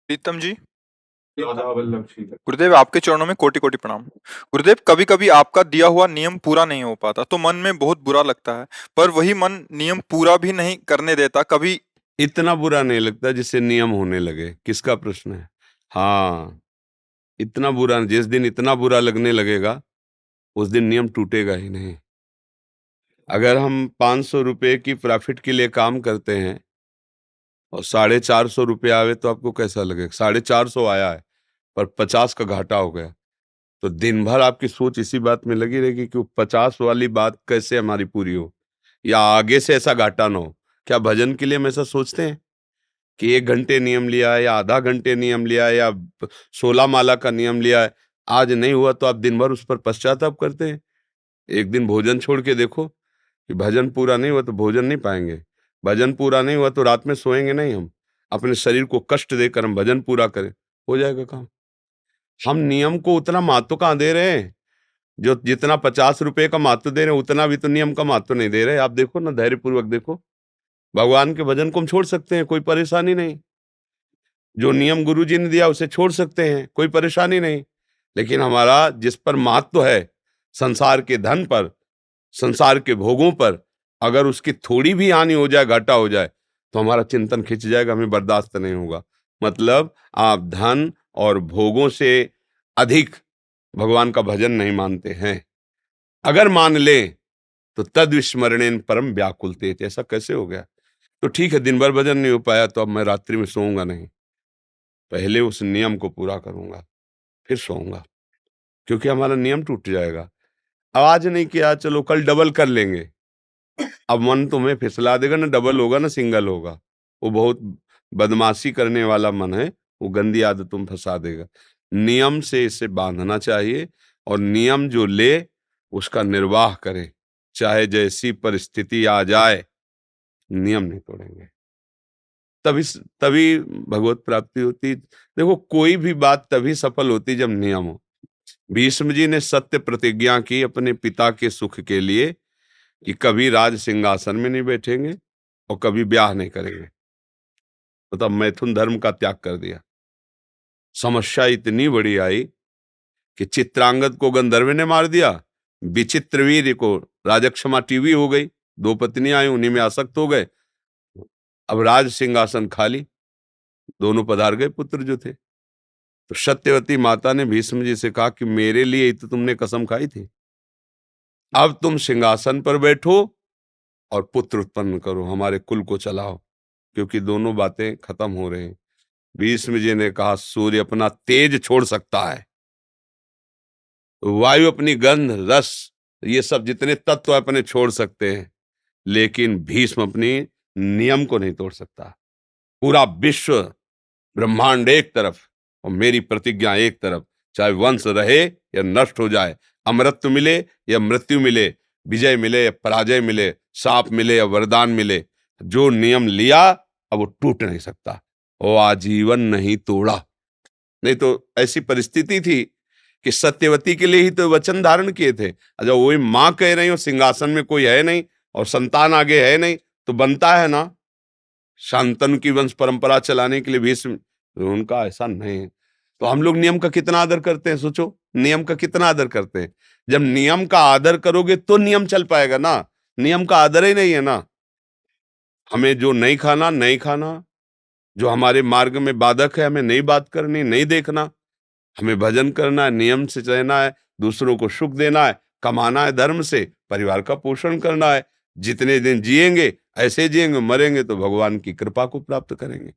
प्रीतम जी। राधा वल्लभ जी। गुरुदेव, आपके चरणों में कोटि कोटि प्रणाम। गुरुदेव, कभी कभी आपका दिया हुआ नियम पूरा नहीं हो पाता तो मन में बहुत बुरा लगता है। पर वही मन नियम पूरा भी नहीं करने देता कभी। इतना बुरा नहीं लगता जिससे नियम होने लगे। किसका प्रश्न है? हाँ, इतना बुरा, जिस दिन इतना बुरा लगने लगेगा उस दिन नियम टूटेगा ही नहीं। अगर हम 500 रुपए की प्रॉफिट के लिए काम करते हैं और 450 रुपये आवे तो आपको कैसा लगेगा? 450 आया है पर 50 का घाटा हो गया, तो दिन भर आपकी सोच इसी बात में लगी रहेगी कि वो 50 वाली बात कैसे हमारी पूरी हो या आगे से ऐसा घाटा ना हो। क्या भजन के लिए हम ऐसा सोचते हैं कि 1 घंटे नियम लिया है या आधा घंटे नियम लिया है या 16 माला का नियम लिया है, आज नहीं हुआ तो आप दिन भर उस पर पश्चाताप करते हैं? एक दिन भोजन छोड़ के देखो कि भजन पूरा नहीं हुआ तो भोजन नहीं पाएंगे, भजन पूरा नहीं हुआ तो रात में सोएंगे नहीं। हम अपने शरीर को कष्ट देकर हम भजन पूरा करें, हो जाएगा काम। हम नियम को उतना महत्व कहाँ दे रहे हैं? जो जितना 50 रुपए का महत्व दे रहे हैं उतना भी तो नियम का महत्व नहीं दे रहे। आप देखो ना, धैर्यपूर्वक देखो। भगवान के भजन को हम छोड़ सकते हैं, कोई परेशानी नहीं। जो नियम गुरु जी ने दिया उसे छोड़ सकते हैं, कोई परेशानी नहीं। लेकिन हमारा जिस पर महत्व है, संसार के धन पर, संसार के भोगों पर, अगर उसकी थोड़ी भी हानि हो जाए, घाटा हो जाए, तो हमारा चिंतन खिंच जाएगा, हमें बर्दाश्त नहीं होगा। मतलब आप धन और भोगों से अधिक भगवान का भजन नहीं मानते हैं। अगर मान ले तो तद विस्मरणेन परम व्याकुलते। ऐसा कैसे हो गया? तो ठीक है, दिन भर भजन नहीं हो पाया तो अब मैं रात्रि में सोऊंगा नहीं, पहले उस नियम को पूरा करूंगा फिर सोऊंगा, क्योंकि हमारा नियम टूट जाएगा। अब आज नहीं किया, चलो कल डबल कर लेंगे। अब मन तुम्हें फिसला देगा, ना डबल होगा ना सिंगल होगा। वो बहुत बदमाशी करने वाला मन है, वो गंदी आदत तुम फंसा देगा। नियम से इसे बांधना चाहिए और नियम जो ले उसका निर्वाह करे, चाहे जैसी परिस्थिति आ जाए, नियम नहीं तोड़ेंगे। तभी तभी भगवत प्राप्ति होती। देखो, कोई भी बात तभी सफल होती जब नियम हो। भीष्म जी ने सत्य प्रतिज्ञा की अपने पिता के सुख के लिए कि कभी राज सिंहासन में नहीं बैठेंगे और कभी ब्याह नहीं करेंगे। मतलब मैथुन धर्म का त्याग कर दिया। समस्या इतनी बड़ी आई कि चित्रांगद को गंधर्व ने मार दिया, विचित्रवीर्य को राजक्षमा टीवी हो गई, 2 पत्नियां आई, उन्हीं में आसक्त हो गए। अब राज सिंहासन खाली, दोनों पधार गए पुत्र जो थे। तो सत्यवती माता ने भीष्म जी से कहा कि मेरे लिए ही तो तुमने कसम खाई थी, अब तुम सिंहासन पर बैठो और पुत्र उत्पन्न करो, हमारे कुल को चलाओ, क्योंकि दोनों बातें खत्म हो रही हैं। भीष्म जी ने कहा सूर्य अपना तेज छोड़ सकता है, वायु अपनी गंध रस, ये सब जितने तत्व अपने छोड़ सकते हैं, लेकिन भीष्म अपनी नियम को नहीं तोड़ सकता। पूरा विश्व ब्रह्मांड एक तरफ और मेरी प्रतिज्ञा एक तरफ, चाहे वंश रहे या नष्ट हो जाए, अमरत्व मिले या मृत्यु मिले, विजय मिले या पराजय मिले, शाप मिले या वरदान मिले, जो नियम लिया अब वो टूट नहीं सकता। वो आजीवन नहीं तोड़ा। नहीं तो ऐसी परिस्थिति थी कि सत्यवती के लिए ही तो वचन धारण किए थे। अच्छा, वही मां कह रही हो सिंहासन में कोई है नहीं और संतान आगे है नहीं, तो बनता है ना शांतनु की वंश परंपरा चलाने के लिए भीष्म। उनका ऐसा नहीं है। तो हम लोग नियम का कितना आदर करते हैं, सोचो, नियम का कितना आदर करते हैं। जब नियम का आदर करोगे तो नियम चल पाएगा ना। नियम का आदर ही नहीं है ना। हमें जो नहीं खाना नहीं खाना, जो हमारे मार्ग में बाधक है हमें नहीं बात करनी, नहीं देखना। हमें भजन करना है, नियम से रहना है, दूसरों को सुख देना है, कमाना है धर्म से, परिवार का पोषण करना है। जितने दिन जिएंगे ऐसे जिएंगे, मरेंगे तो भगवान की कृपा को प्राप्त करेंगे।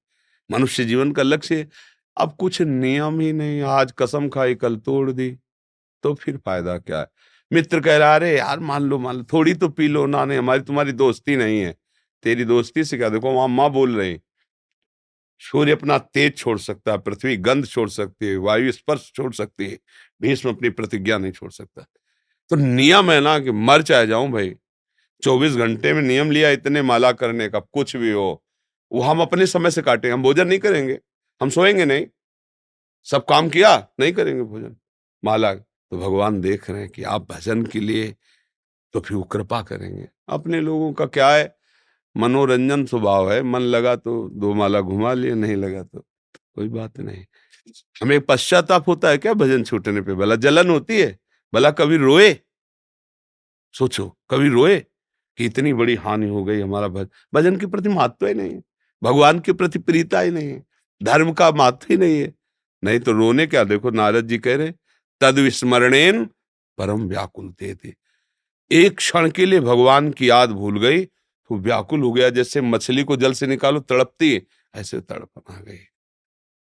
मनुष्य जीवन का लक्ष्य है। अब कुछ नियम ही नहीं, आज कसम खाई कल तोड़ दी, तो फिर फायदा क्या है? मित्र कह रहा, अरे यार मान लो थोड़ी तो पी लो ना। नहीं, हमारी तुम्हारी दोस्ती नहीं है। तेरी दोस्ती से क्या? देखो वहां माँ बोल रही, सूर्य अपना तेज छोड़ सकता है, पृथ्वी गंध छोड़ सकती है, वायु स्पर्श छोड़ सकती है, भीष्म अपनी प्रतिज्ञा नहीं छोड़ सकता। तो नियम है ना कि मर चाहे जाऊं भाई, 24 घंटे में नियम लिया इतने माला करने का, कुछ भी हो वो हम अपने समय से काटेंगे। हम भोजन नहीं करेंगे, हम सोएंगे नहीं, सब काम किया नहीं करेंगे भोजन, माला। तो भगवान देख रहे हैं कि आप भजन के लिए, तो फिर वो कृपा करेंगे। अपने लोगों का क्या है, मनोरंजन स्वभाव है, मन लगा तो 2 माला घुमा लिए, नहीं लगा तो कोई बात नहीं। हमें पश्चाताप होता है क्या भजन छूटने पे? भला जलन होती है? भला कभी रोए? सोचो, कभी रोए कि इतनी बड़ी हानि हो गई, हमारा भजन के प्रति महत्व ही नहीं है, भगवान के प्रति प्रीता ही नहीं है, धर्म का महत्व ही नहीं है। नहीं तो रोने क्या? देखो नारद जी कह रहे तद विस्मरणेन परम व्याकुल थे। एक क्षण के लिए भगवान की याद भूल गई तो व्याकुल हो गया, जैसे मछली को जल से निकालो तड़पती है, ऐसे तड़पन आ गई।